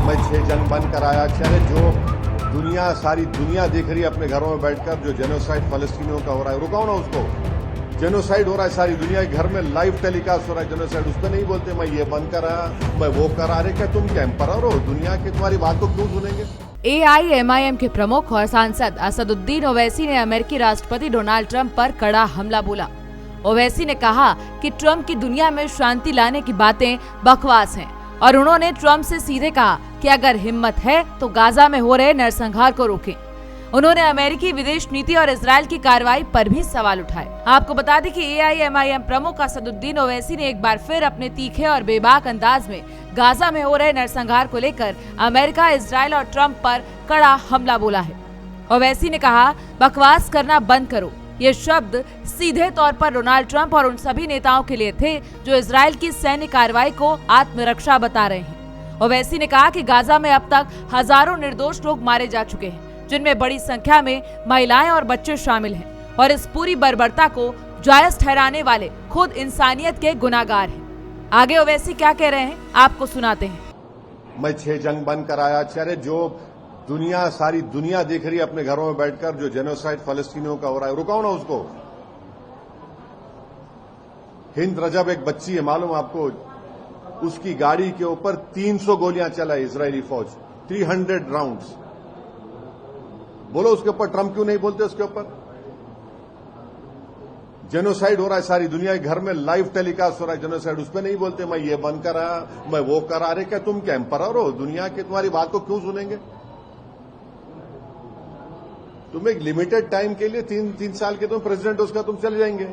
मैं 6 जंग बंद कराया। चले जो सारी दुनिया देख रही है अपने घरों में बैठकर, जो जेनोसाइड फलस्तीनियों का हो रहा है, रुकाओ ना उसको। जेनोसाइड हो रहा है सारी दुनिया के घर में, लाइव टेलीकास्ट हो रहा है जेनोसाइड। उस पर नहीं बोलते मैं ये बंद करा, मैं वो करा। अरे क्या तुम क्या एम्परर हो दुनिया की? तुम्हारी बात को क्यों सुनेंगे? AIMIM के प्रमुख और सांसद असदुद्दीन ओवैसी ने अमेरिकी राष्ट्रपति डोनाल्ड ट्रंप पर कड़ा हमला बोला। ओवैसी ने कहा कि ट्रंप की दुनिया में शांति लाने की बातें बकवास हैं और उन्होंने ट्रंप से सीधे कहा कि अगर हिम्मत है तो गाजा में हो रहे नरसंहार को रोकें। उन्होंने अमेरिकी विदेश नीति और इजरायल की कार्रवाई पर भी सवाल उठाए। आपको बता दें कि AIMIM प्रमुख असदुद्दीन ओवैसी ने एक बार फिर अपने तीखे और बेबाक अंदाज में गाजा में हो रहे नरसंहार को लेकर अमेरिका, इजरायल और ट्रंप पर कड़ा हमला बोला है। ओवैसी ने कहा, बकवास करना बंद करो। ये शब्द सीधे तौर पर डोनाल्ड ट्रंप और उन सभी नेताओं के लिए थे जो इजरायल की सैन्य कार्रवाई को आत्मरक्षा बता रहे हैं। ओवैसी ने कहा कि गाजा में अब तक हजारों निर्दोष लोग मारे जा चुके हैं, जिनमें बड़ी संख्या में महिलाएं और बच्चे शामिल हैं और इस पूरी बर्बरता को जायज ठहराने वाले खुद इंसानियत के गुनाहगार हैं। आगे ओवैसी क्या कह रहे हैं आपको सुनाते हैं। मैं 6 जंग बंद कराया। चले जो सारी दुनिया देख रही है अपने घरों में बैठकर, जो जेनोसाइड फलस्तीनियों का हो रहा है, रुकाओ ना उसको। हिंद रजब एक बच्ची है, मालूम आपको? उसकी गाड़ी के ऊपर 300 गोलियां चलाई इजरायली फौज, 300 राउंड्स। बोलो उसके ऊपर ट्रंप क्यों नहीं बोलते? उसके ऊपर जेनोसाइड हो रहा है सारी दुनिया के घर में, लाइव टेलीकास्ट हो रहा है जेनोसाइड। उस पर नहीं बोलते मैं ये बंद करा, मैं वो करा। अरे क्या तुम क्या एम्परर हो दुनिया के? तुम्हारी बात को क्यों सुनेंगे? तुम एक लिमिटेड टाइम के लिए 3 साल के तुम प्रेसिडेंट, उसका तुम चले जाएंगे।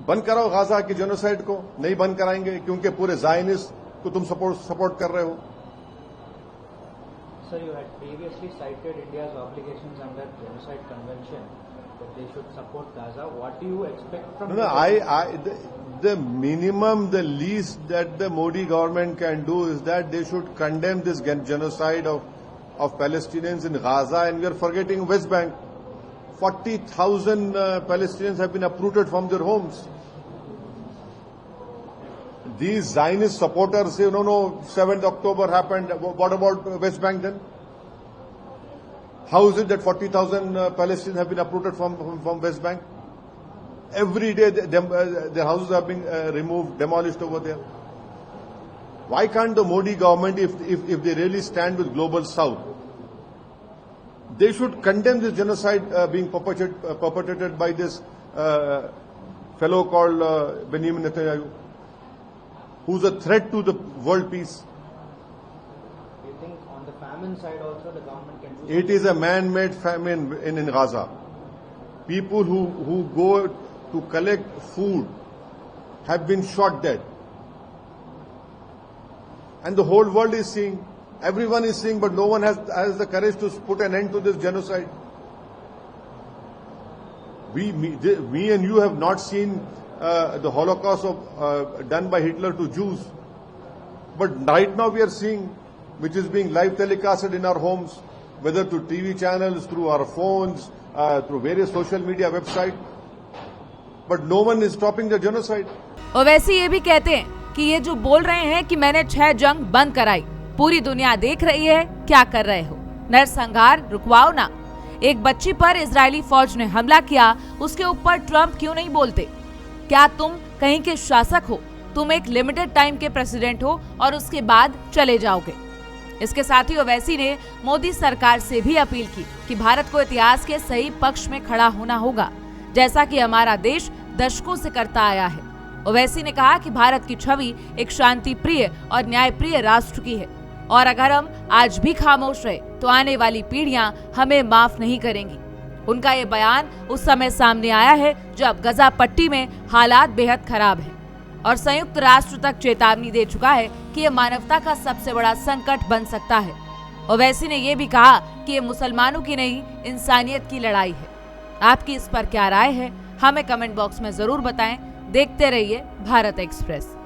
बंद कराओ गाजा की जेनोसाइड को। नहीं बंद कराएंगे क्योंकि पूरे ज़ायनिस्ट को तुम सपोर्ट कर रहे हो। Sir, you had previously cited India's obligations under Genocide Convention that they should support Gaza. What do you expect from? No, the minimum, the least that the Modi government can do is that they should condemn this genocide of Palestinians in Gaza, and we are forgetting West Bank. 40,000 Palestinians have been uprooted from their homes. These Zionist supporters say, no, 7th October happened. What about West Bank then? How is it that 40,000 Palestinians have been uprooted from West Bank? Every day their houses are being removed, demolished over there. Why can't the Modi government, if they really stand with Global South, they should condemn this genocide being perpetrated by this fellow called Benjamin Netanyahu, who's a threat to the world peace. Do you think on the famine side also the government can do? It is a man-made famine in Gaza. People who go to collect food have been shot dead. And the whole world is seeing, everyone is seeing, but no one has the courage to put an end to this genocide. Me and you have not seen the Holocaust done by Hitler to Jews. But right now we are seeing, which is being live telecasted in our homes, whether through TV channels, through our phones, through various social media websites. But no one is stopping the genocide. Owaisi ये भी कहते हैं कि ये जो बोल रहे हैं कि मैंने 6 जंग बंद कराई, पूरी दुनिया देख रही है क्या कर रहे हो, नरसंहार रुकवाओ ना। एक बच्ची पर इजरायली फौज ने हमला किया, उसके ऊपर ट्रंप क्यों नहीं बोलते? क्या तुम कहीं के शासक हो? तुम एक लिमिटेड टाइम के प्रेसिडेंट हो और उसके बाद चले जाओगे। इसके साथ ही ओवैसी ने मोदी सरकार से भी अपील की कि भारत को इतिहास के सही पक्ष में खड़ा होना होगा, जैसा कि हमारा देश दशकों से करता आया है। ओवैसी ने कहा कि भारत की छवि एक शांति प्रिय और न्यायप्रिय राष्ट्र की है और अगर हम आज भी खामोश रहे तो आने वाली पीढ़ियां हमें माफ नहीं करेंगी। उनका ये बयान उस समय सामने आया है जब गजा पट्टी में हालात बेहद खराब हैं और संयुक्त राष्ट्र तक चेतावनी दे चुका है कि ये मानवता का सबसे बड़ा संकट बन सकता है। ओवैसी ने यह भी कहा कि ये मुसलमानों की नहीं, इंसानियत की लड़ाई है। आपकी इस पर क्या राय है? हमें कमेंट बॉक्स में जरूर बताएं। देखते रहिए भारत एक्सप्रेस।